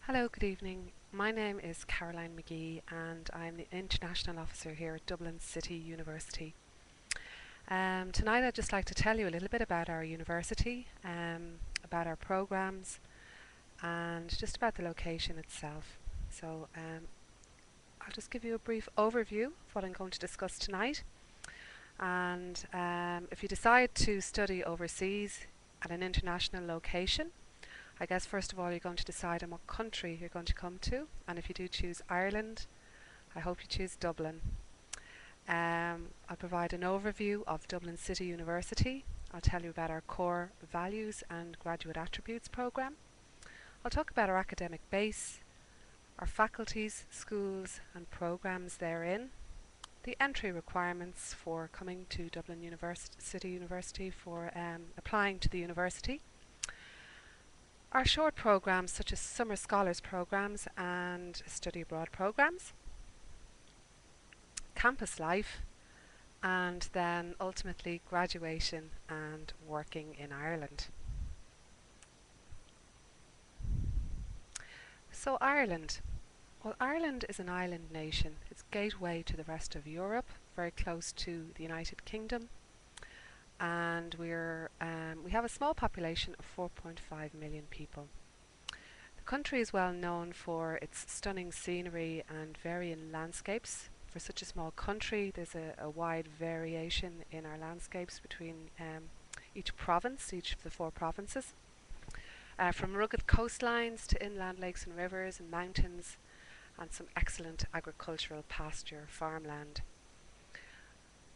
Hello, good evening. My name is Caroline McGee and I'm the International Officer here at Dublin City University. Tonight I'd just like to tell you a little bit about our university, about our programmes and just about the location itself. I'll just give you a brief overview of what I'm going to discuss tonight. And if you decide to study overseas at an international location, I guess first of all you're going to decide on what country you're going to come to, and if you do choose Ireland, I hope you choose Dublin. I'll provide an overview of Dublin City University. I'll tell you about our core values and graduate attributes programme. I'll talk about our academic base, our faculties, schools and programmes therein, the entry requirements for coming to Dublin City University for applying to the university, our short programmes such as summer scholars programmes and study abroad programmes, campus life, and then ultimately graduation and working in Ireland. So Ireland. Well, Ireland is an island nation. It's gateway to the rest of Europe, very close to the United Kingdom, and we have a small population of 4.5 million people. The country is well known for its stunning scenery and varying landscapes. For such a small country, there's a wide variation in our landscapes between each province, each of the four provinces. From rugged coastlines to inland lakes and rivers and mountains, and some excellent agricultural pasture farmland.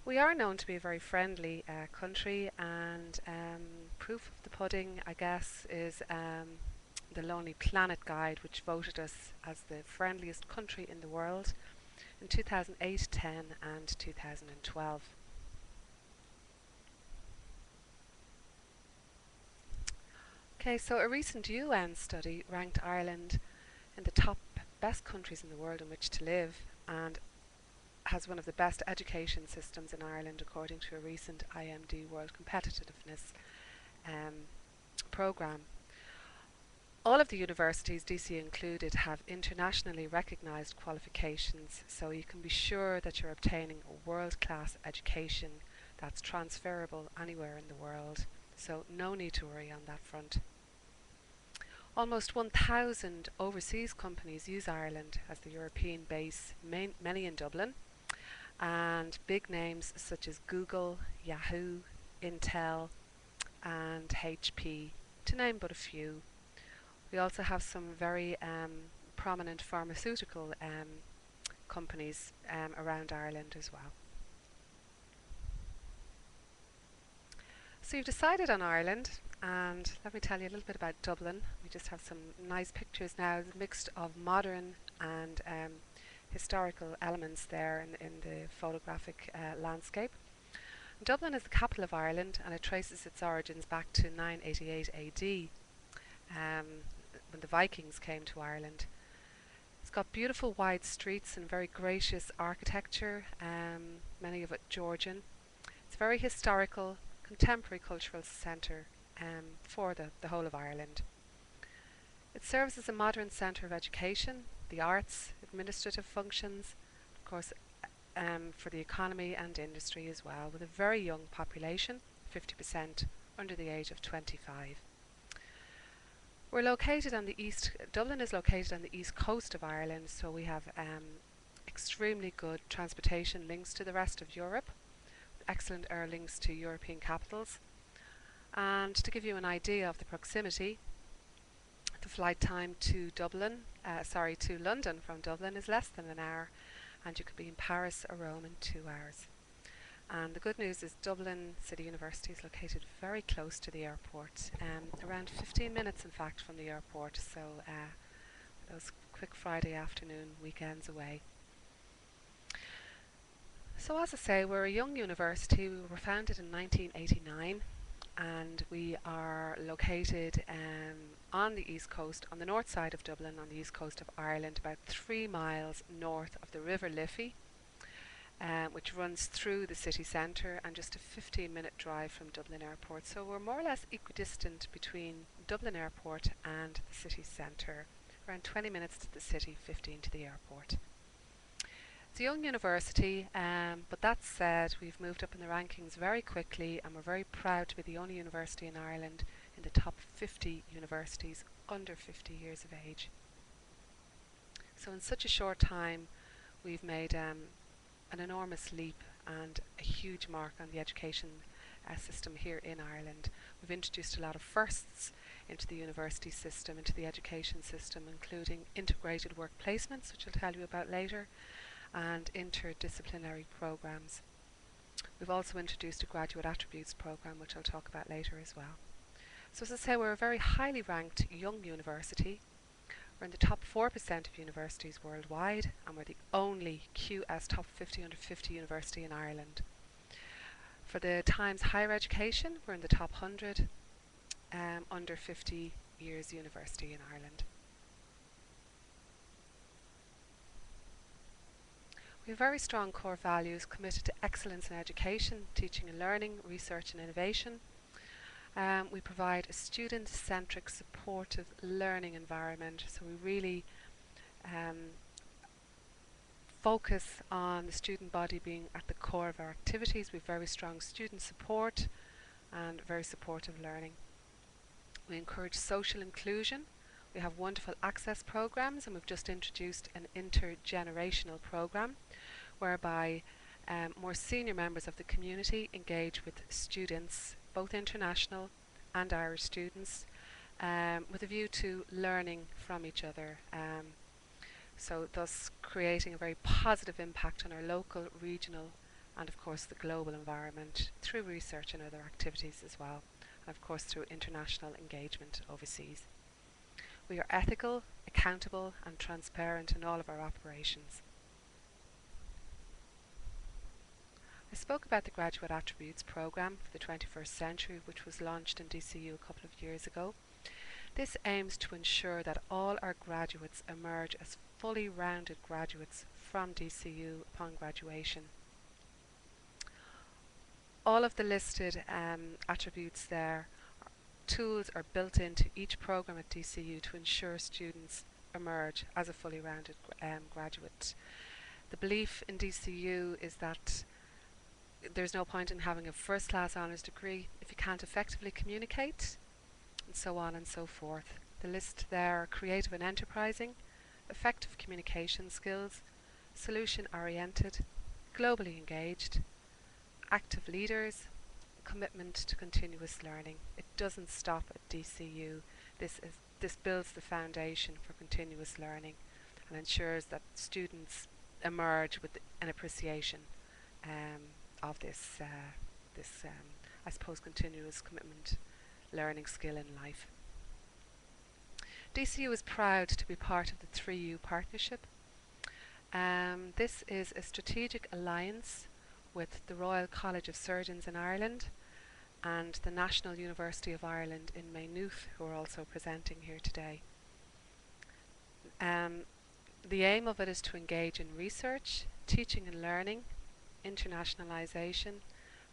We are known to be a very friendly country, and proof of the pudding, I guess, is the Lonely Planet Guide, which voted us as the friendliest country in the world in 2008, 10 and 2012. Okay, so a recent UN study ranked Ireland in the top best countries in the world in which to live, and has one of the best education systems in Ireland according to a recent IMD World Competitiveness programme. All of the universities, DC included, have internationally recognised qualifications, so you can be sure that you're obtaining a world-class education that's transferable anywhere in the world, so no need to worry on that front. Almost 1,000 overseas companies use Ireland as the European base, many in Dublin, and big names such as Google, Yahoo, Intel and HP, to name but a few. We also have some very prominent pharmaceutical companies around Ireland as well. So you've decided on Ireland, and let me tell you a little bit about Dublin. We just have some nice pictures now, mixed of modern and historical elements there in the photographic landscape. Dublin is the capital of Ireland, and it traces its origins back to 988 AD, when the Vikings came to Ireland. It's got beautiful wide streets and very gracious architecture, many of it Georgian. It's a very historical, contemporary cultural centre for the whole of Ireland. It serves as a modern centre of education, the arts, administrative functions, of course for the economy and industry as well, with a very young population, 50% under the age of 25. We're located on the east, Dublin is located on the east coast of Ireland, so we have extremely good transportation links to the rest of Europe, excellent air links to European capitals. And to give you an idea of the proximity, the flight time to London from Dublin is less than an hour, and you could be in Paris or Rome in 2 hours. And the good news is Dublin City University is located very close to the airport, around 15 minutes in fact from the airport, so those quick Friday afternoon weekends away. So as I say, we're a young university. We were founded in 1989, and we are located on the east coast, on the north side of Dublin, on the east coast of Ireland, about 3 miles north of the River Liffey, which runs through the city centre, and just a 15-minute drive from Dublin Airport. So we're more or less equidistant between Dublin Airport and the city centre, around 20 minutes to the city, 15 to the airport. It's a young university, but that said, we've moved up in the rankings very quickly, and we're very proud to be the only university in Ireland in the top 50 universities under 50 years of age. So in such a short time, we've made an enormous leap and a huge mark on the education system here in Ireland. We've introduced a lot of firsts into the university system, into the education system, including integrated work placements, which I'll tell you about later, and interdisciplinary programs. We've also introduced a graduate attributes program, which I'll talk about later as well. So as I say, we're a very highly ranked young university. We're in the top 4% of universities worldwide, and we're the only QS Top 50 under 50 university in Ireland. For the Times Higher Education, we're in the top 100 under 50 years university in Ireland. We have very strong core values committed to excellence in education, teaching and learning, research and innovation. We provide a student-centric, supportive learning environment, so we really focus on the student body being at the core of our activities. We have very strong student support and very supportive learning. We encourage social inclusion. We have wonderful access programs, and we've just introduced an intergenerational program whereby more senior members of the community engage with students, both international and Irish students, with a view to learning from each other. So thus creating a very positive impact on our local, regional and of course the global environment through research and other activities as well, and of course through international engagement overseas. We are ethical, accountable and transparent in all of our operations. I spoke about the Graduate Attributes Programme for the 21st century, which was launched in DCU a couple of years ago. This aims to ensure that all our graduates emerge as fully rounded graduates from DCU upon graduation. All of the listed attributes there, tools are built into each programme at DCU to ensure students emerge as a fully rounded graduate. The belief in DCU is that there's no point in having a first class honours degree if you can't effectively communicate, and so on and so forth. The list there are creative and enterprising, effective communication skills, solution oriented, globally engaged, active leaders, commitment to continuous learning. It doesn't stop at DCU. This builds the foundation for continuous learning and ensures that students emerge with an appreciation of this I suppose continuous commitment learning skill in life. DCU is proud to be part of the 3U partnership. This is a strategic alliance with the Royal College of Surgeons in Ireland and the National University of Ireland in Maynooth, who are also presenting here today. The aim of it is to engage in research, teaching and learning, internationalisation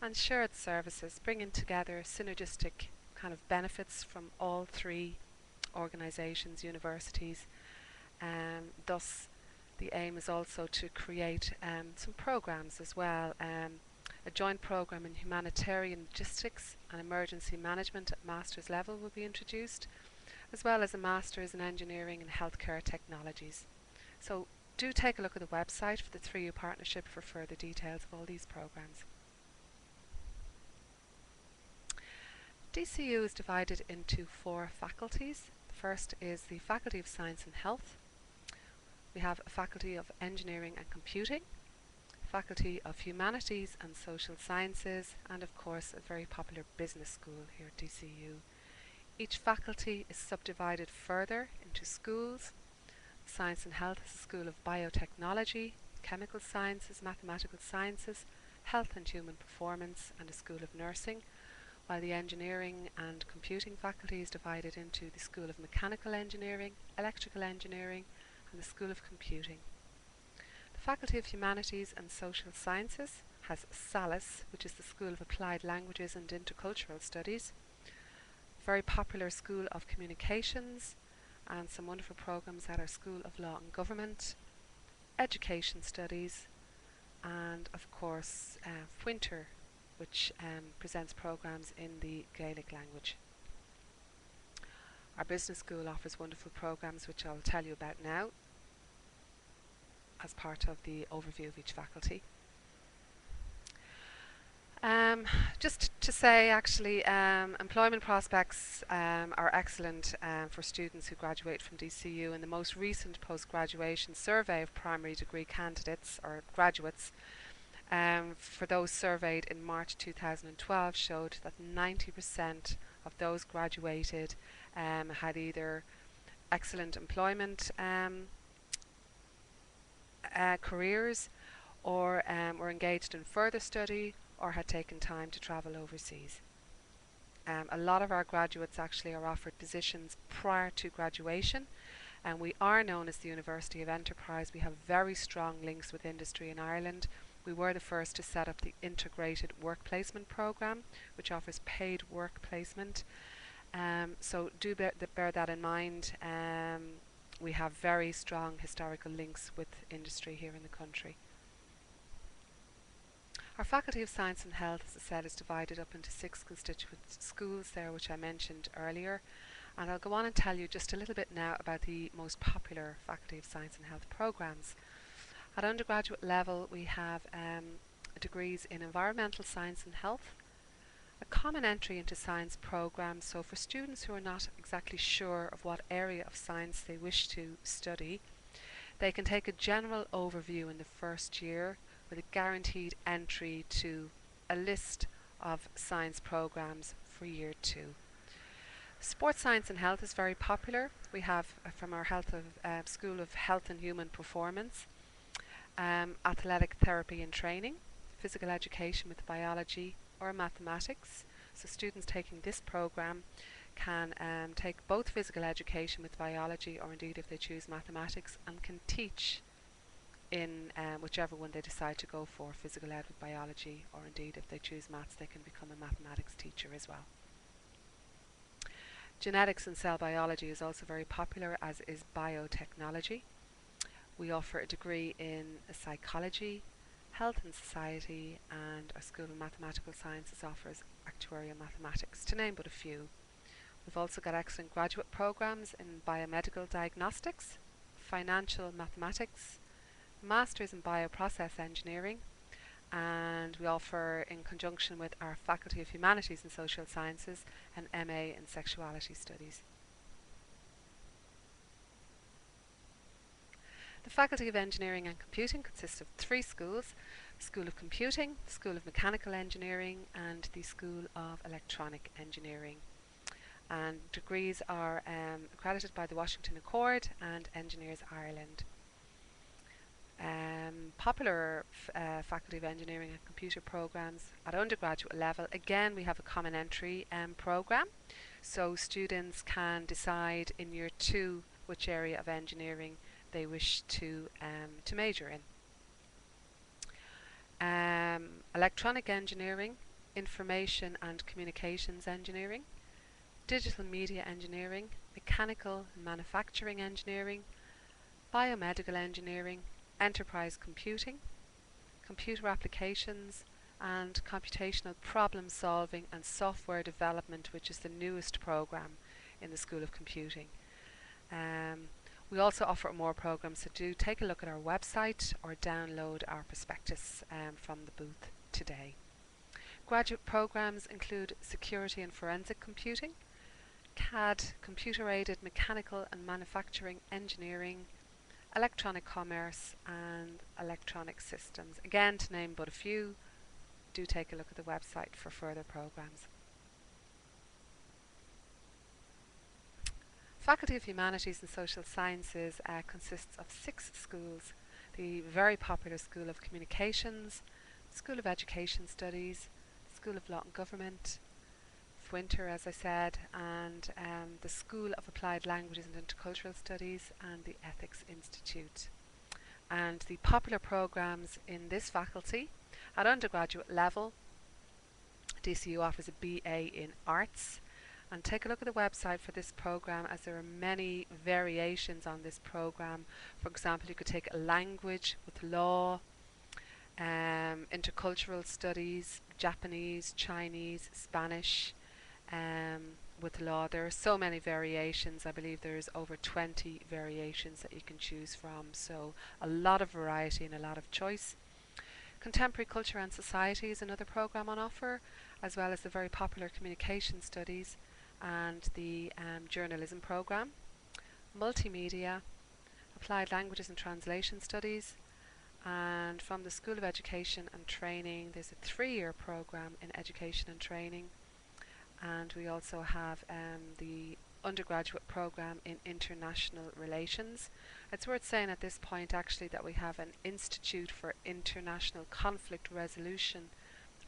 and shared services, bringing together synergistic kind of benefits from all three organisations, universities. Thus the aim is also to create some programmes as well. A joint programme in humanitarian logistics and emergency management at master's level will be introduced, as well as a master's in engineering and healthcare technologies. So do take a look at the website for the 3U partnership for further details of all these programmes. DCU is divided into 4 faculties. The first is the Faculty of Science and Health. We have a Faculty of Engineering and Computing, Faculty of Humanities and Social Sciences, and of course a very popular business school here at DCU. Each faculty is subdivided further into schools. Science and Health is a school of biotechnology, chemical sciences, mathematical sciences, health and human performance, and a school of nursing, while the Engineering and Computing faculty is divided into the School of Mechanical Engineering, Electrical Engineering, and the School of Computing. The Faculty of Humanities and Social Sciences has SALIS, which is the School of Applied Languages and Intercultural Studies, very popular School of Communications, and some wonderful programs at our School of Law and Government, Education Studies, and of course Winter, which presents programs in the Gaelic language. Our business school offers wonderful programs which I'll tell you about now as part of the overview of each faculty. Just to say, actually, employment prospects are excellent for students who graduate from DCU, and the most recent post-graduation survey of primary degree candidates or graduates for those surveyed in March 2012 showed that 90% of those graduated had either excellent employment careers, or were engaged in further study, or had taken time to travel overseas. A lot of our graduates actually are offered positions prior to graduation, and we are known as the University of Enterprise. We have very strong links with industry in Ireland. We were the first to set up the integrated work placement programme, which offers paid work placement. So do bear that in mind. We have very strong historical links with industry here in the country. Our Faculty of Science and Health, as I said, is divided up into 6 constituent schools there, which I mentioned earlier. And I'll go on and tell you just a little bit now about the most popular Faculty of Science and Health programs. At undergraduate level, we have degrees in Environmental Science and Health, a common entry into science programs, so for students who are not exactly sure of what area of science they wish to study, they can take a general overview in the first year with a guaranteed entry to a list of science programs for year 2. Sports Science and Health is very popular. We have from our School of Health and Human Performance, athletic therapy and training, physical education with biology or mathematics. So students taking this program can take both physical education with biology, or indeed if they choose mathematics, and can teach in whichever one they decide to go for, physical ed with biology, or indeed if they choose maths they can become a mathematics teacher as well. Genetics and cell biology is also very popular, as is biotechnology. We offer a degree in psychology, health and society, and our School of Mathematical Sciences offers actuarial mathematics, to name but a few. We've also got excellent graduate programs in biomedical diagnostics, financial mathematics, Masters in Bioprocess Engineering, and we offer, in conjunction with our Faculty of Humanities and Social Sciences, an MA in Sexuality Studies. The Faculty of Engineering and Computing consists of 3 schools: School of Computing, School of Mechanical Engineering, and the School of Electronic Engineering. And degrees are accredited by the Washington Accord and Engineers Ireland. Popular Faculty of Engineering and Computer programs at undergraduate level, again we have a common entry program, so students can decide in year 2 which area of engineering they wish to major in. Electronic engineering, information and communications engineering, digital media engineering, mechanical and manufacturing engineering, biomedical engineering, enterprise computing, computer applications, and computational problem solving and software development, which is the newest program in the School of Computing. We also offer more programs, so do take a look at our website or download our prospectus from the booth today. Graduate programs include security and forensic computing, CAD, computer-aided mechanical and manufacturing engineering, electronic commerce, and electronic systems. Again, to name but a few, do take a look at the website for further programs. Faculty of Humanities and Social Sciences consists of 6 schools: the very popular School of Communications, School of Education Studies, School of Law and Government, Winter, as I said, and the School of Applied Languages and Intercultural Studies, and the Ethics Institute. And the popular programs in this faculty at undergraduate level, DCU offers a BA in Arts, And take a look at the website for this program, as there are many variations on this program. For example, you could take a language with law, intercultural studies, Japanese, Chinese, Spanish, with law. There are so many variations. I believe there's over 20 variations that you can choose from, so a lot of variety and a lot of choice. Contemporary Culture and Society is another program on offer, as well as the very popular Communication Studies and the Journalism program. Multimedia, Applied Languages and Translation Studies, and from the School of Education and Training there's a 3-year program in Education and Training, and we also have the undergraduate program in International Relations. It's worth saying at this point actually that we have an Institute for International Conflict Resolution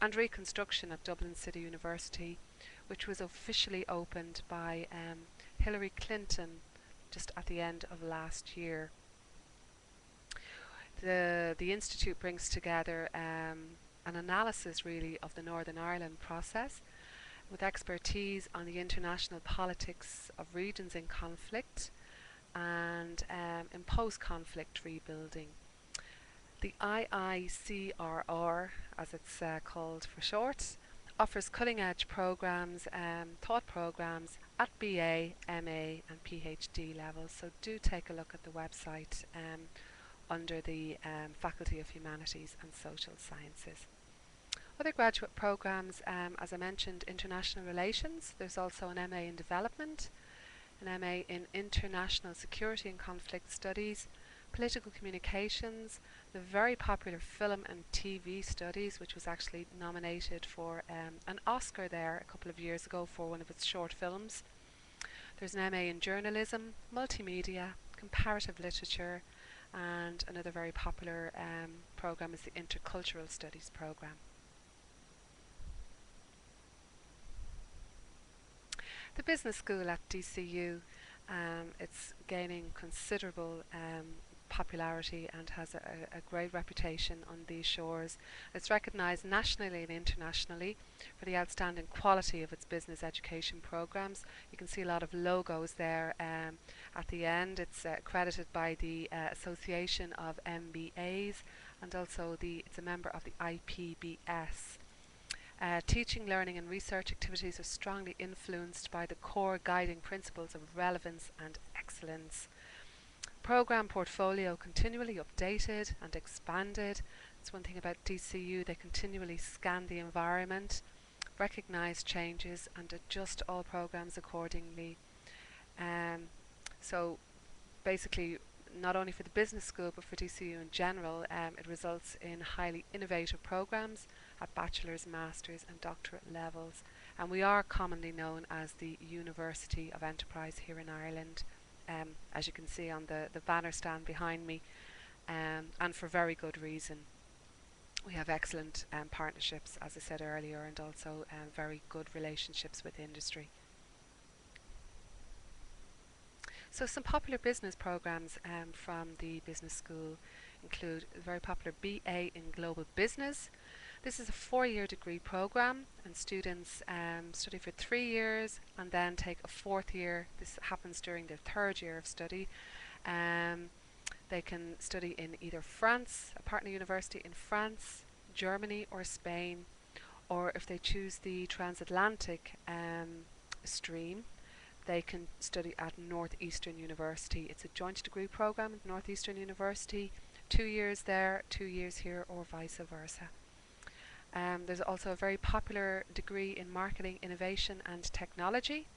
and Reconstruction at Dublin City University, which was officially opened by Hillary Clinton just at the end of last year. The Institute brings together an analysis really of the Northern Ireland process, with expertise on the international politics of regions in conflict and in post-conflict rebuilding. The IICRR, as it's called for short, offers cutting-edge programs, thought programs at BA, MA and PhD levels, so do take a look at the website under the Faculty of Humanities and Social Sciences. Other graduate programs, as I mentioned, International Relations. There's also an MA in Development, an MA in International Security and Conflict Studies, Political Communications, the very popular Film and TV Studies, which was actually nominated for an Oscar there a couple of years ago for one of its short films. There's an MA in Journalism, Multimedia, Comparative Literature, and another very popular program is the Intercultural Studies program. The Business School at DCU, it's gaining considerable popularity and has a great reputation on these shores. It's recognised nationally and internationally for the outstanding quality of its business education programs. You can see a lot of logos there at the end. It's accredited by the Association of MBAs, and also it's a member of the IPBS. Teaching, learning and research activities are strongly influenced by the core guiding principles of relevance and excellence. Program portfolio continually updated and expanded. It's one thing about DCU, they continually scan the environment, recognise changes and adjust all programs accordingly. So basically, not only for the business school but for DCU in general, it results in highly innovative programs at bachelor's, master's and doctorate levels, and we are commonly known as the University of Enterprise here in Ireland, as you can see on the banner stand behind me, and for very good reason. We have excellent partnerships, as I said earlier, and also very good relationships with industry. So some popular business programs from the business school include the very popular BA in Global Business. This is a 4-year degree program, and students study for 3 years and then take a 4th year. This happens during their 3rd year of study. They can study in either France, a partner university in France, Germany or Spain, or if they choose the transatlantic stream, they can study at Northeastern University. It's a joint degree program at Northeastern University, 2 years there, 2 years here, or vice versa. There's also a very popular degree in Marketing, Innovation and Technology,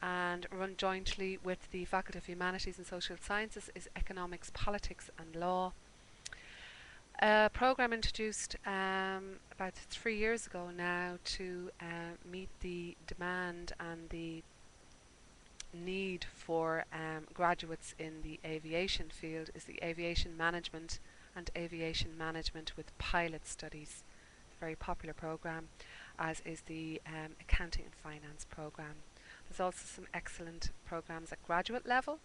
and run jointly with the Faculty of Humanities and Social Sciences is Economics, Politics and Law. A program introduced about 3 years ago now to meet the demand and the need for graduates in the aviation field is the Aviation Management and Aviation Management with Pilot Studies. Very popular program, as is the Accounting and Finance program. There's also some excellent programs at graduate level,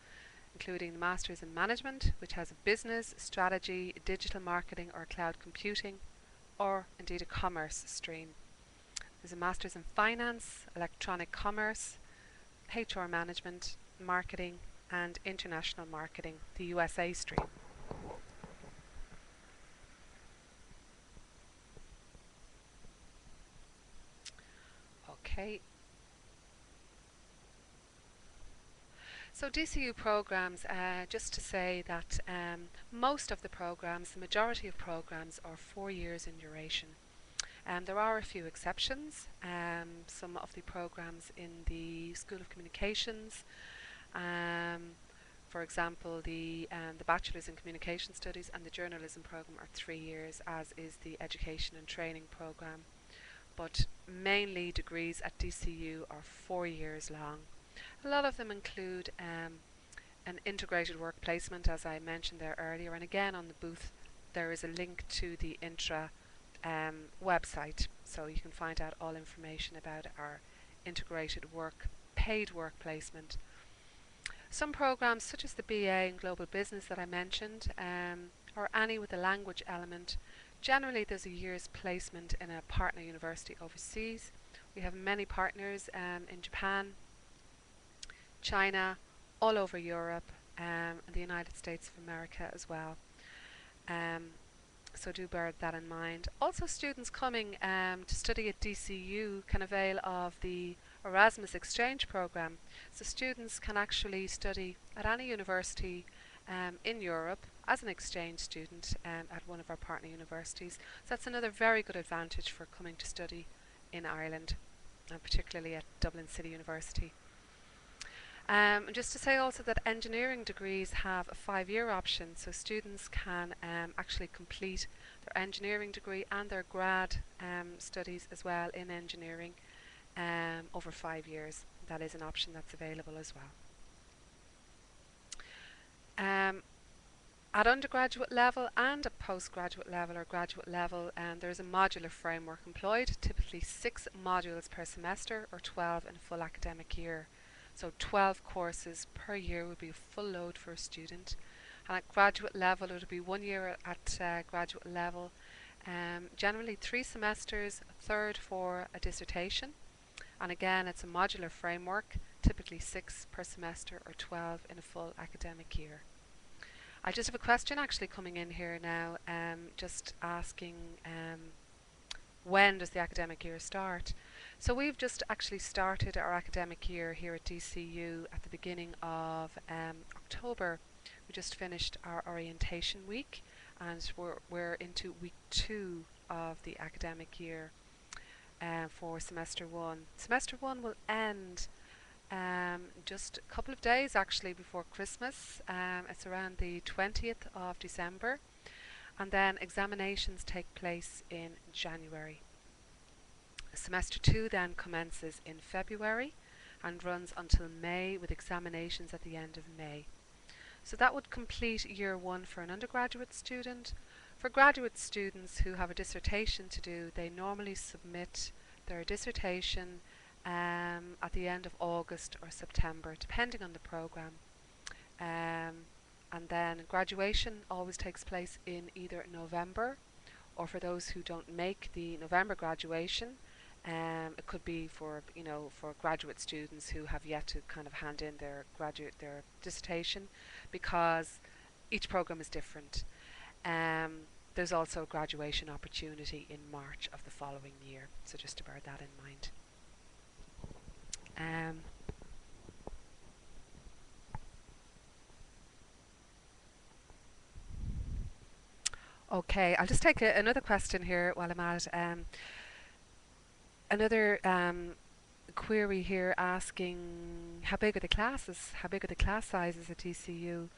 including the Masters in Management, which has a business, strategy, digital marketing or cloud computing, or indeed a commerce stream. There's a Masters in Finance, Electronic Commerce, HR management, marketing and international marketing, the USA stream. Okay, so DCU programs, just to say that most of the programs, the majority of programs are 4 years in duration. There are a few exceptions. Some of the programs in the School of Communications, for example, the Bachelor's in Communication Studies and the Journalism program are 3 years, as is the Education and Training program. But mainly degrees at DCU are 4 years long. A lot of them include an integrated work placement, as I mentioned there earlier, and again on the booth there is a link to the Intra website, so you can find out all information about our integrated work, paid work placement. Some programs such as the BA in Global Business that I mentioned, or any with a language element, generally there's a year's placement in a partner university overseas. We have many partners in Japan, China, all over Europe, and the United States of America as well. So do bear that in mind. Also, students coming to study at DCU can avail of the Erasmus exchange program. So students can actually study at any university in Europe as an exchange student at one of our partner universities. So that's another very good advantage for coming to study in Ireland, and particularly at Dublin City University. Just to say also that engineering degrees have a 5-year option, so students can actually complete their engineering degree and their grad studies as well in engineering over 5 years. That is an option that's available as well. At undergraduate level and at postgraduate level or graduate level, there is a modular framework employed, typically 6 modules per semester or 12 in a full academic year. So 12 courses per year would be a full load for a student. And at graduate level, it would be 1 year at graduate level. Generally 3 semesters, a third for a dissertation. And again, it's a modular framework, typically 6 per semester or 12 in a full academic year. I just have a question actually coming in here now, just asking when does the academic year start? So we've just actually started our academic year here at DCU at the beginning of October. We just finished our orientation week and we're into week 2 of the academic year for semester 1. Semester 1 will end just a couple of days actually before Christmas. It's around the 20th of December, and then examinations take place in January. Semester 2 then commences in February and runs until May, with examinations at the end of May. So that would complete year 1 for an undergraduate student. For graduate students who have a dissertation to do, they normally submit their dissertation at the end of August or September, depending on the program. And then graduation always takes place in either November, or for those who don't make the November graduation, it could be for for graduate students who have yet to kind of hand in their dissertation, because each program is different. There's also a graduation opportunity in March of the following year, so just to bear that in mind. Okay, I'll just take another question here while I'm at it. Another query here asking how big are the classes, how big are the class sizes at TCU?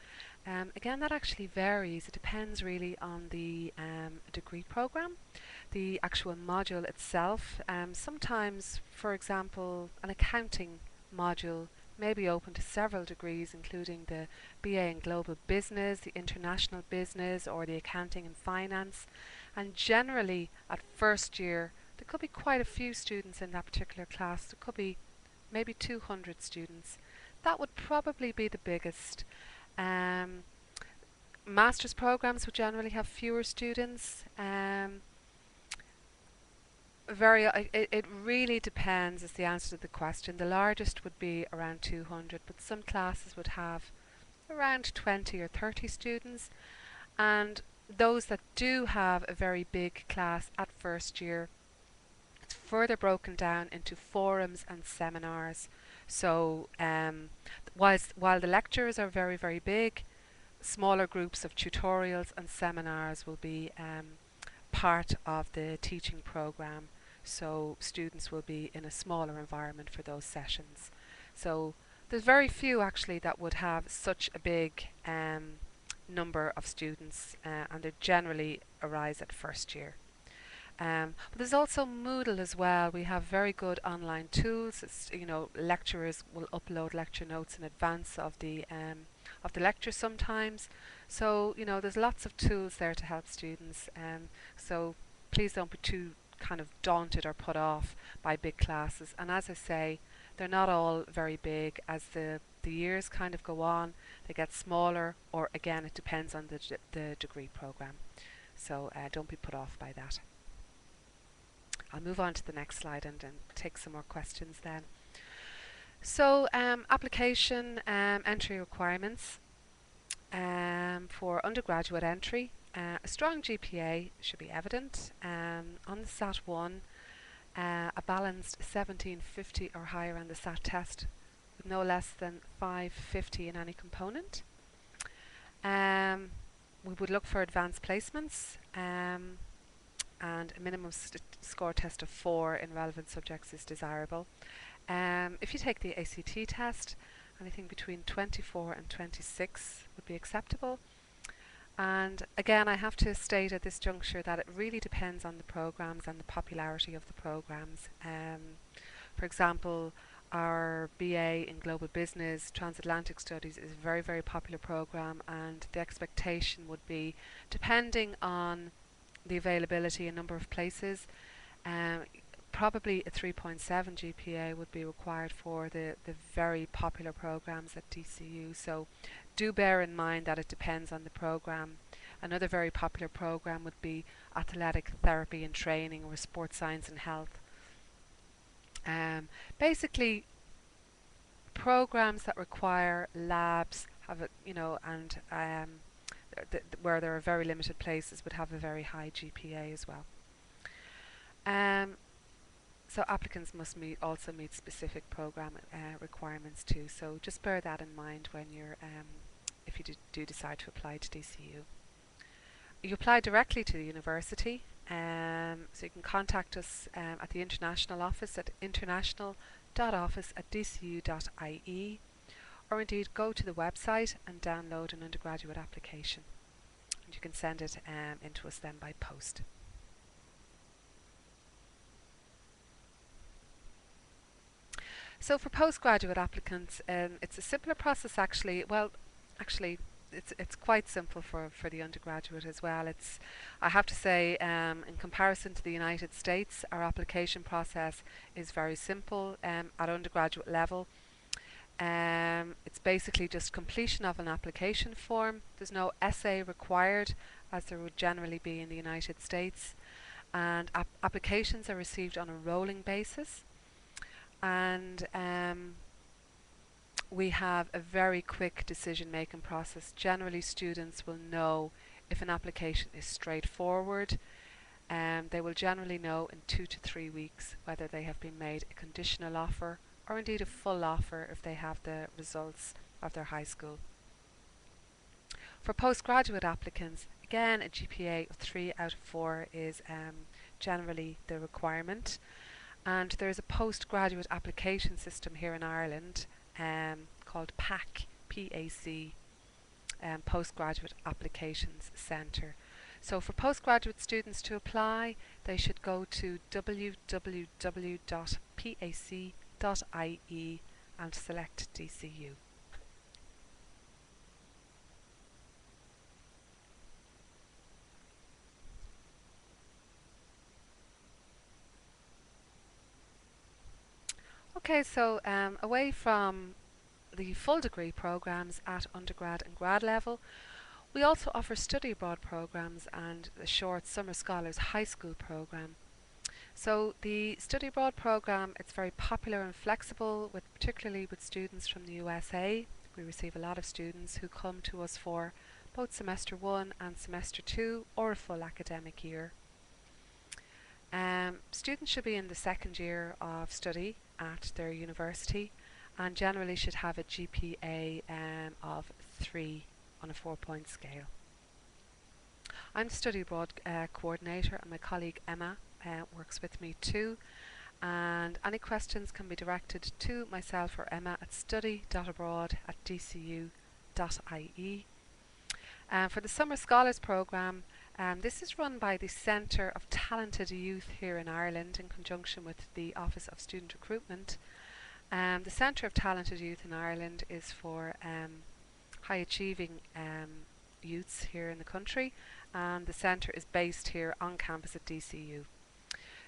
Again, that actually varies. It depends really on the degree program, the actual module itself. Sometimes, for example, an accounting module may be open to several degrees, including the BA in Global Business, the International Business, or the Accounting and Finance. And generally, at first year, there could be quite a few students in that particular class. There could be maybe 200 students. That would probably be the biggest. Master's programs would generally have fewer students. It really depends is the answer to the question. The largest would be around 200, but some classes would have around 20 or 30 students. And those that do have a very big class at first year, it's further broken down into forums and seminars. So while the lectures are very, very big, smaller groups of tutorials and seminars will be part of the teaching program. So students will be in a smaller environment for those sessions. So there's very few actually that would have such a big number of students, and they generally arise at first year. But there's also Moodle as well. We have very good online tools. Lecturers will upload lecture notes in advance of the lecture sometimes. So there's lots of tools there to help students. So please don't be too kind of daunted or put off by big classes. And as I say, they're not all very big. As the years kind of go on, they get smaller, or again, it depends on the degree program. So don't be put off by that. I'll move on to the next slide and take some more questions then. So application entry requirements for undergraduate entry. A strong GPA should be evident. On the SAT 1, a balanced 1750 or higher on the SAT test with no less than 550 in any component. We would look for advanced placements. And a minimum score test of 4 in relevant subjects is desirable. If you take the ACT test, anything between 24 and 26 would be acceptable. And again, I have to state at this juncture that it really depends on the programs and the popularity of the programs. For example, our BA in Global Business, Transatlantic Studies is a very, very popular program, and the expectation would be, depending on the availability and number of places, probably a 3.7 GPA would be required for the very popular programs at DCU. So do bear in mind that it depends on the program. Another very popular program would be athletic therapy and training, or sports science and health. Basically, programs that require labs and where there are very limited places would have a very high GPA as well. So applicants must also meet specific program requirements too. So just bear that in mind when you're, if you do decide to apply to DCU. You apply directly to the university, so you can contact us at the international office at international.office@dcu.ie, or indeed go to the website and download an undergraduate application. And you can send it into us then by post. So for postgraduate applicants, it's a simpler process actually. Well, actually, it's quite simple for the undergraduate as well. I have to say, in comparison to the United States, our application process is very simple at undergraduate level. It's basically just completion of an application form. There's no essay required, as there would generally be in the United States, and applications are received on a rolling basis, and we have a very quick decision-making process. Generally, students will know if an application is straightforward. They will generally know in 2 to 3 weeks whether they have been made a conditional offer or indeed a full offer if they have the results of their high school. For postgraduate applicants, again, a GPA of 3 out of 4 is generally the requirement. And there is a postgraduate application system here in Ireland called PAC, P-A-C, Postgraduate Applications Centre. So for postgraduate students to apply, they should go to www.pac.ie and select DCU. Okay, so away from the full degree programs at undergrad and grad level, we also offer study abroad programs and a short Summer Scholars High School program. So the study abroad program, it's very popular and flexible, particularly with students from the USA. We receive a lot of students who come to us for both semester 1 and semester 2 or a full academic year. Students should be in the second year of study at their university and generally should have a GPA of 3 on a 4-point scale. I'm the study abroad coordinator, and my colleague Emma works with me too, and any questions can be directed to myself or Emma at study.abroad@dcu.ie. For the Summer Scholars Programme, this is run by the Centre of Talented Youth here in Ireland in conjunction with the Office of Student Recruitment. The Centre of Talented Youth in Ireland is for high achieving youths here in the country, and the centre is based here on campus at DCU.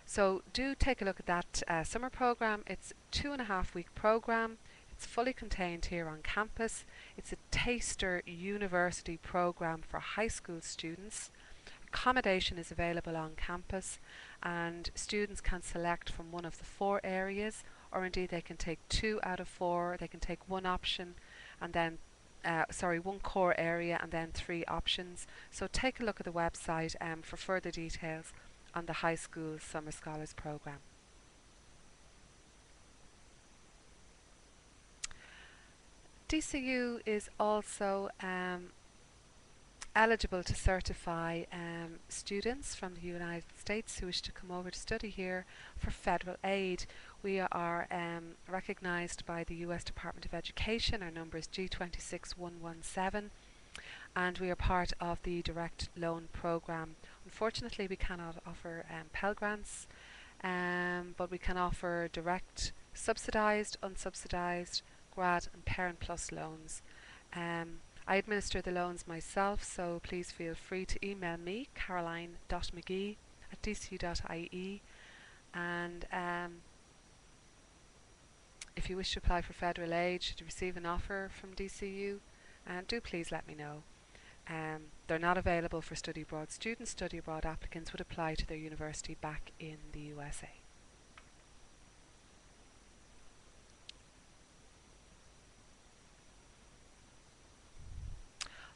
So do take a look at that summer programme. It's a 2.5-week programme. It's fully contained here on campus. It's a taster university programme for high school students. Accommodation is available on campus, and students can select from one of the 4 areas, or indeed they can take 2 out of 4. They can take one option and then one core area and then 3 options. So take a look at the website for further details on the High School Summer Scholars Programme. DCU is also eligible to certify students from the United States who wish to come over to study here for federal aid. We are recognised by the US Department of Education. Our number is G26117, and we are part of the direct loan programme. Unfortunately, we cannot offer Pell Grants, but we can offer direct subsidised, unsubsidised, grad and Parent Plus loans. I administer the loans myself, so please feel free to email me, caroline.mcgee@dcu.ie, and if you wish to apply for federal aid, should you receive an offer from DCU, do please let me know. They're not available for study abroad students. Study abroad applicants would apply to their university back in the USA.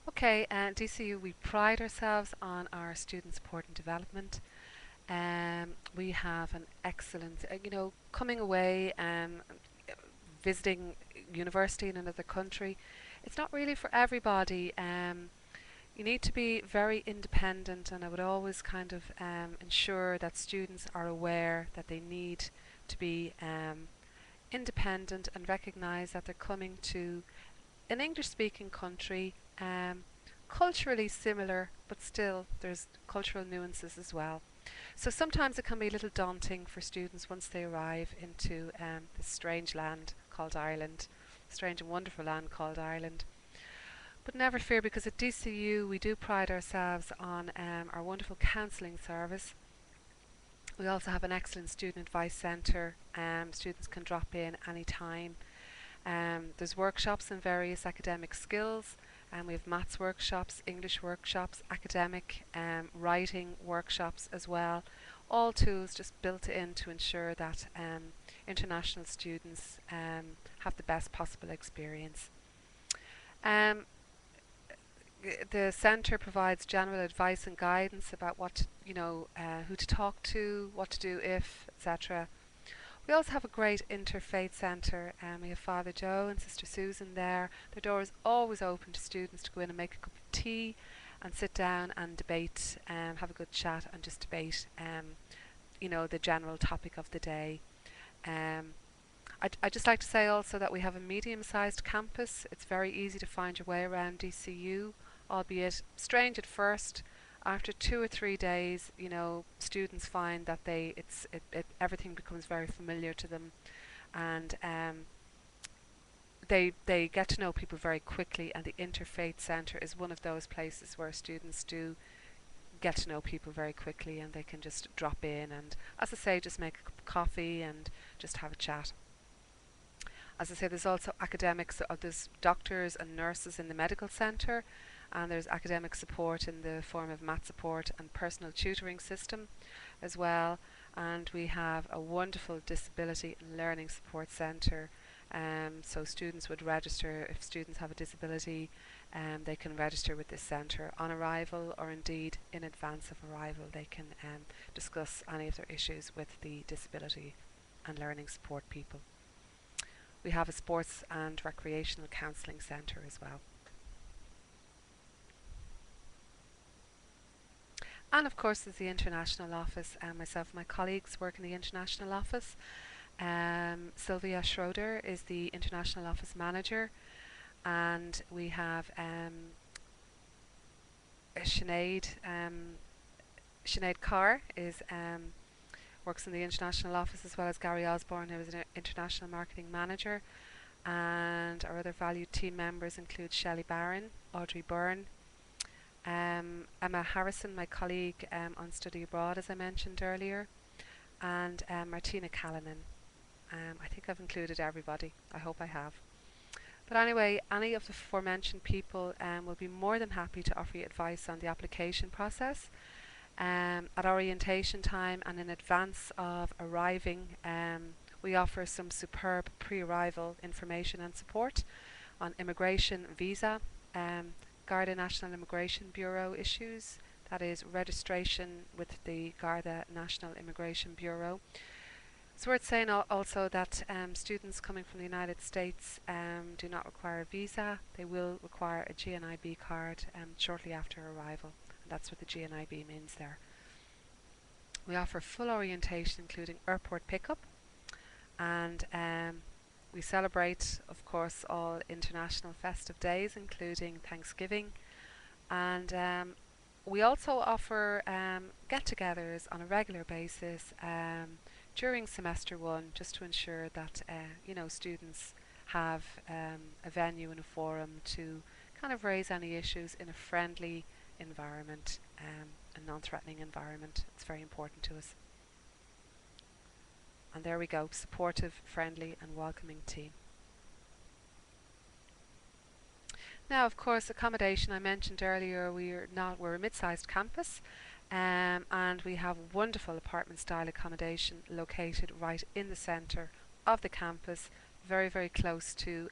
Okay, DCU, we pride ourselves on our student support and development. We have an excellent, coming away, visiting university in another country. It's not really for everybody. You need to be very independent, and I would always kind of ensure that students are aware that they need to be independent and recognise that they're coming to an English-speaking country, culturally similar, but still there's cultural nuances as well. So sometimes it can be a little daunting for students once they arrive into this strange land called Ireland, strange and wonderful land called Ireland. But never fear, because at DCU we do pride ourselves on our wonderful counselling service. We also have an excellent student advice centre. Students can drop in any time. There's workshops in various academic skills, and we have maths workshops, English workshops, academic writing workshops as well. All tools just built in to ensure that international students have the best possible experience. The centre provides general advice and guidance about what who to talk to, what to do if, etc. We also have a great interfaith centre. We have Father Joe and Sister Susan there. Their door is always open to students to go in and make a cup of tea and sit down and debate, have a good chat and just debate the general topic of the day. I'd just like to say also that we have a medium-sized campus. It's very easy to find your way around DCU, albeit strange at first. After 2 or 3 days, students find that everything becomes very familiar to them, and they get to know people very quickly. And the Interfaith Centre is one of those places where students do get to know people very quickly, and they can just drop in and, as I say, just make a cup of coffee and just have a chat. As I say, there's also academics. There's doctors and nurses in the medical centre. And there's academic support in the form of math support and personal tutoring system as well. and we have a wonderful disability and learning support centre. So students would register. If students have a disability, they can register with this centre on arrival, or indeed in advance of arrival they can discuss any of their issues with the disability and learning support people. We have a sports and recreational counselling centre as well. And of course there's the international office, and myself and my colleagues work in the international office. Sylvia Schroeder is the international office manager, and we have Sinead Carr is works in the international office, as well as Gary Osborne, who is an international marketing manager. And our other valued team members include Shelley Barron, Audrey Byrne, Emma Harrison, my colleague on study abroad, as I mentioned earlier, and Martina Callanan. I think I've included everybody. I hope I have. But anyway, any of the aforementioned people will be more than happy to offer you advice on the application process. At orientation time and in advance of arriving, we offer some superb pre-arrival information and support on immigration, visa, Garda National Immigration Bureau issues, that is registration with the Garda National Immigration Bureau. It's worth saying also that students coming from the United States do not require a visa. They will require a GNIB card shortly after arrival. That's what the GNIB means there. We offer full orientation, including airport pickup, and we celebrate, of course, all international festive days, including Thanksgiving, and we also offer get-togethers on a regular basis during semester one, just to ensure that students have a venue and a forum to kind of raise any issues in a friendly environment, a non-threatening environment. It's very important to us. And there we go, supportive, friendly and welcoming team. Now, of course, accommodation, I mentioned earlier, we're a mid-sized campus, and we have wonderful apartment style accommodation located right in the centre of the campus, very, very close to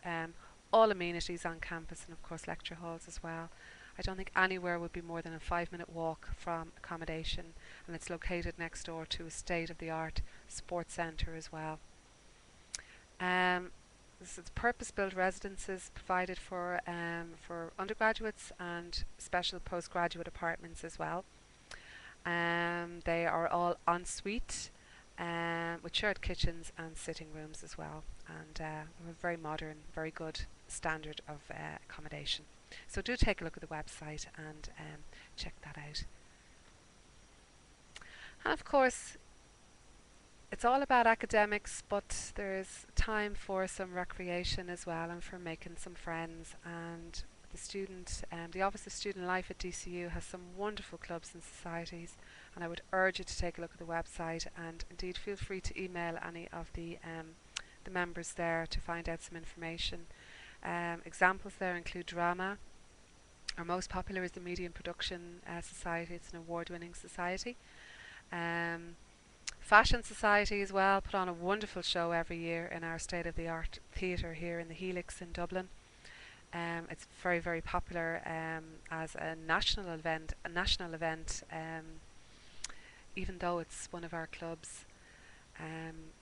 all amenities on campus, and of course lecture halls as well. I don't think anywhere would be more than a 5-minute walk from accommodation, and it's located next door to a state-of-the-art sports centre as well. This is purpose-built residences provided for undergraduates and special postgraduate apartments as well. They are all en-suite with shared kitchens and sitting rooms as well, and a very modern, very good standard of accommodation. So do take a look at the website and check that out. And of course, it's all about academics, but there's time for some recreation as well, and for making some friends. And the Office of Student Life at DCU has some wonderful clubs and societies, and I would urge you to take a look at the website, and indeed feel free to email any of the members there to find out some information. Examples there include drama. Our most popular is the Media and Production Society. It's an award-winning society. Fashion Society as well put on a wonderful show every year in our state-of-the-art theatre here in the Helix in Dublin. It's very, very popular as a national event, even though it's one of our clubs.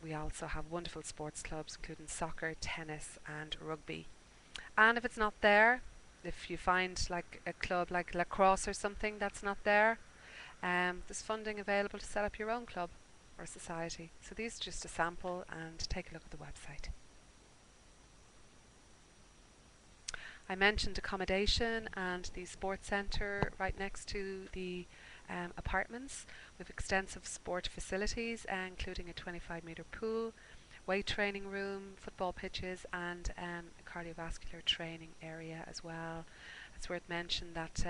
We also have wonderful sports clubs, including soccer, tennis and rugby. And if it's not there, if you find like a club like lacrosse or something that's not there, there's funding available to set up your own club or society. So these are just a sample, and take a look at the website. I mentioned accommodation and the sports centre right next to the apartments. We have extensive sport facilities, including a 25-metre pool, weight training room, football pitches and a cardiovascular training area as well. It's worth mentioning that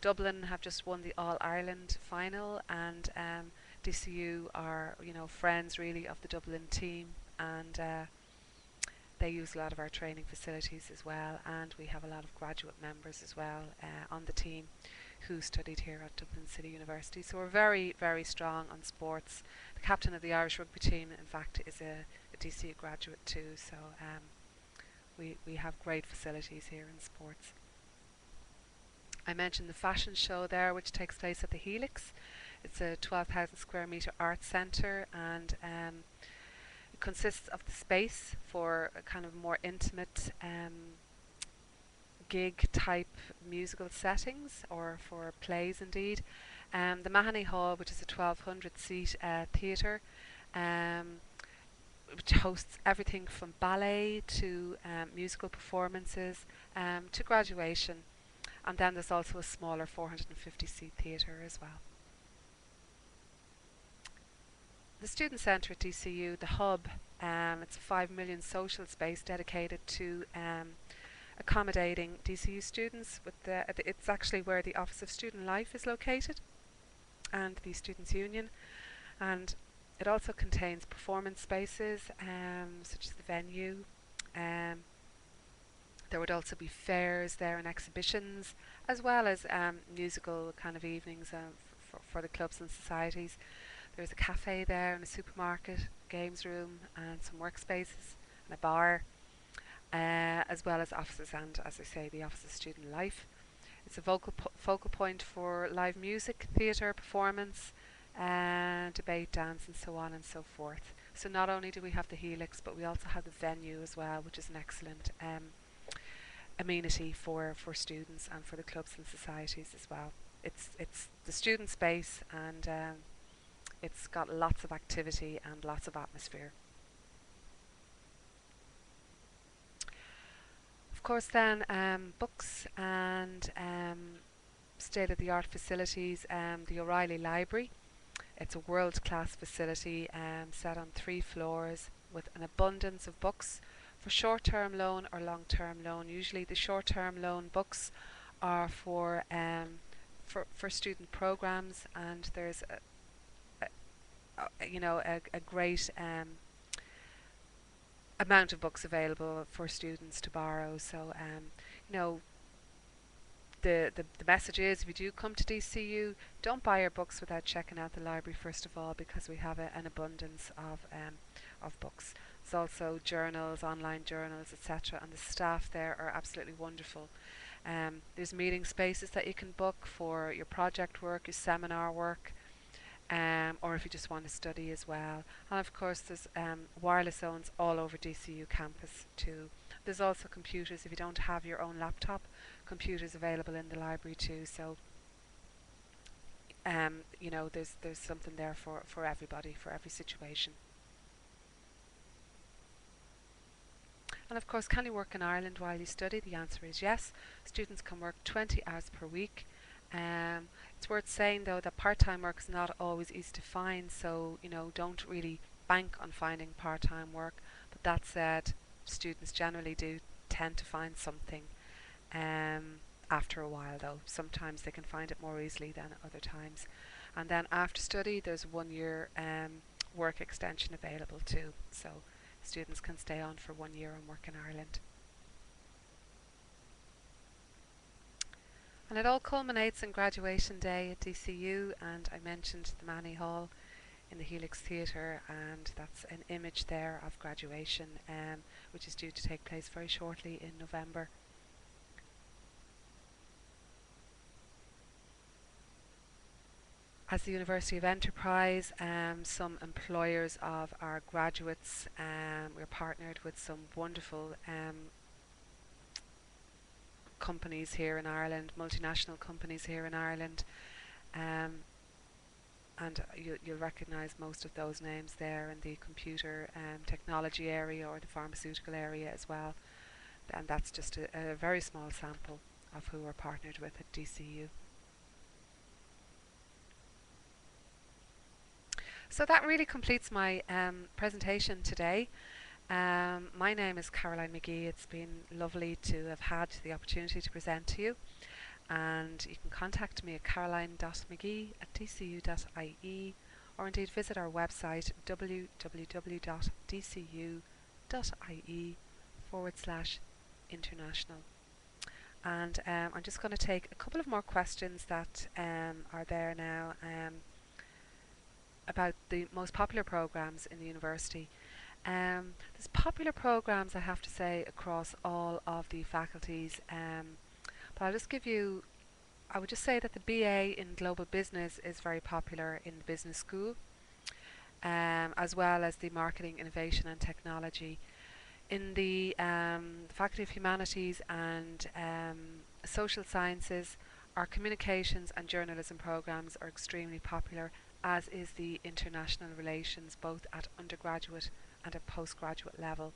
Dublin have just won the All-Ireland final, and DCU are friends really of the Dublin team, and they use a lot of our training facilities as well, and we have a lot of graduate members as well on the team who studied here at Dublin City University. So we're very, very strong on sports. The captain of the Irish rugby team, in fact, is a DCU graduate too, so we have great facilities here in sports. I mentioned the fashion show there, which takes place at the Helix. It's a 12,000 square metre art centre, and it consists of the space for a kind of more intimate gig type musical settings, or for plays indeed. The Mahoney Hall, which is a 1200 seat theatre, which hosts everything from ballet to musical performances to graduation. And then there's also a smaller 450 seat theatre as well. The Student Centre at DCU, the hub, it's a 5 million social space dedicated to accommodating DCU students. It's actually where the Office of Student Life is located, and the Students' Union, and it also contains performance spaces such as the venue. There would also be fairs there and exhibitions, as well as musical kind of evenings for the clubs and societies. There's a cafe there and a supermarket, games room, and some workspaces and a bar, as well as offices and, as I say, the Office of Student Life. It's a focal point for live music, theatre, performance, debate, dance, and so on and so forth. So not only do we have the Helix, but we also have the venue as well, which is an excellent amenity for students and for the clubs and societies as well. It's the student space, and it's got lots of activity and lots of atmosphere. Of course then, books and state-of-the-art facilities, the O'Reilly Library. It's a world-class facility set on 3 floors with an abundance of books for short-term loan or long-term loan. Usually the short-term loan books are for student programs, and there's a great amount of books available for students to borrow. So the message is, if you do come to DCU, don't buy your books without checking out the library first of all, because we have an abundance of books. There's also journals, online journals, etc., and the staff there are absolutely wonderful. There's meeting spaces that you can book for your project work, your seminar work, or if you just want to study as well. And of course there's wireless zones all over DCU campus too. There's also computers. If you don't have your own laptop, computers available in the library too. So there's something there for everybody, for every situation. And of course, can you work in Ireland while you study? The answer is yes. Students can work 20 hours per week. It's worth saying though that part-time work is not always easy to find, so don't really bank on finding part-time work. But that said, students generally do tend to find something after a while though. Sometimes they can find it more easily than other times. And then after study there's 1 year work extension available too, so students can stay on for 1 year and work in Ireland. And it all culminates in graduation day at DCU, and I mentioned the Mahoney Hall in the Helix Theatre, and that's an image there of graduation, which is due to take place very shortly in November. As the University of Enterprise, some employers of our graduates, we're partnered with some wonderful companies here in Ireland, multinational companies here in Ireland, and you'll recognise most of those names there in the computer technology area or the pharmaceutical area as well. And that's just a very small sample of who we're partnered with at DCU. So that really completes my presentation today. My name is Caroline McGee. It's been lovely to have had the opportunity to present to you, and you can contact me at caroline.mcgee@dcu.ie, or indeed visit our website www.dcu.ie international. And I'm just going to take a couple of more questions that are there now about the most popular programs in the university. There's popular programs, I have to say, across all of the faculties, but I'll just give you, I would just say that the BA in Global Business is very popular in the business school, as well as the Marketing, Innovation and Technology. In the Faculty of Humanities and Social Sciences, our Communications and Journalism programs are extremely popular, as is the International Relations, both at undergraduate and at postgraduate level.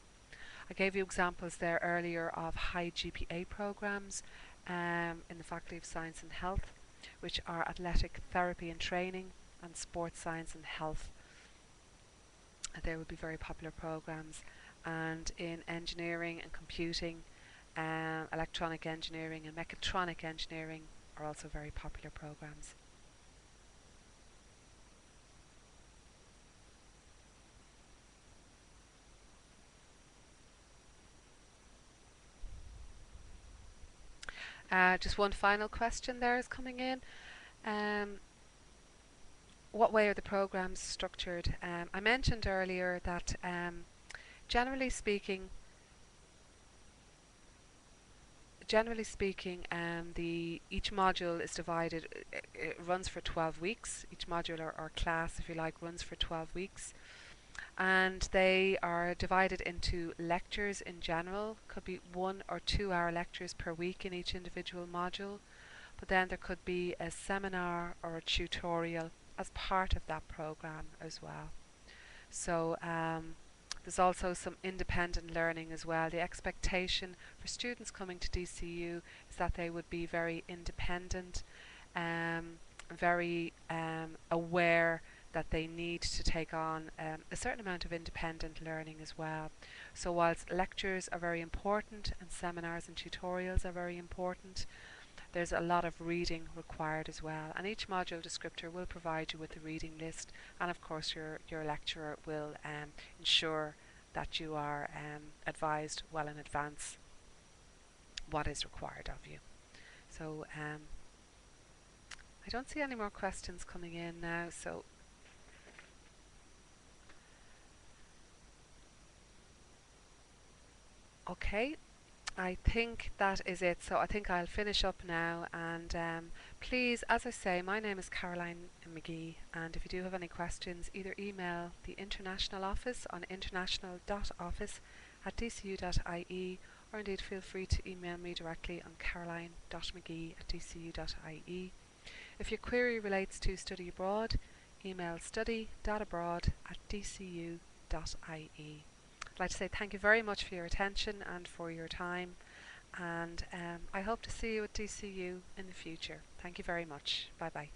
I gave you examples there earlier of high GPA programs in the Faculty of Science and Health, which are Athletic Therapy and Training and Sports Science and Health. They would be very popular programs. And in engineering and computing, electronic engineering and mechatronic engineering are also very popular programs. Just one final question there is coming in. What way are the programs structured? I mentioned earlier that generally speaking, each module is divided. It runs for 12 weeks. Each module or class, if you like, runs for 12 weeks. And they are divided into lectures in general. Could be 1 or 2 hour lectures per week in each individual module, but then there could be a seminar or a tutorial as part of that program as well. So there's also some independent learning as well. The expectation for students coming to DCU is that they would be very independent, very aware that they need to take on a certain amount of independent learning as well. So whilst lectures are very important and seminars and tutorials are very important, there's a lot of reading required as well. And each module descriptor will provide you with a reading list, and of course your lecturer will ensure that you are advised well in advance what is required of you. So I don't see any more questions coming in now, so okay, I think that is it. So I think I'll finish up now, and please, as I say, my name is Caroline McGee, and if you do have any questions, either email the international office on international.office@dcu.ie, or indeed feel free to email me directly on caroline.mcgee@dcu.ie. If your query relates to study abroad, email study.abroad@dcu.ie. I'd like to say thank you very much for your attention and for your time, and I hope to see you at DCU in the future. Thank you very much. Bye bye.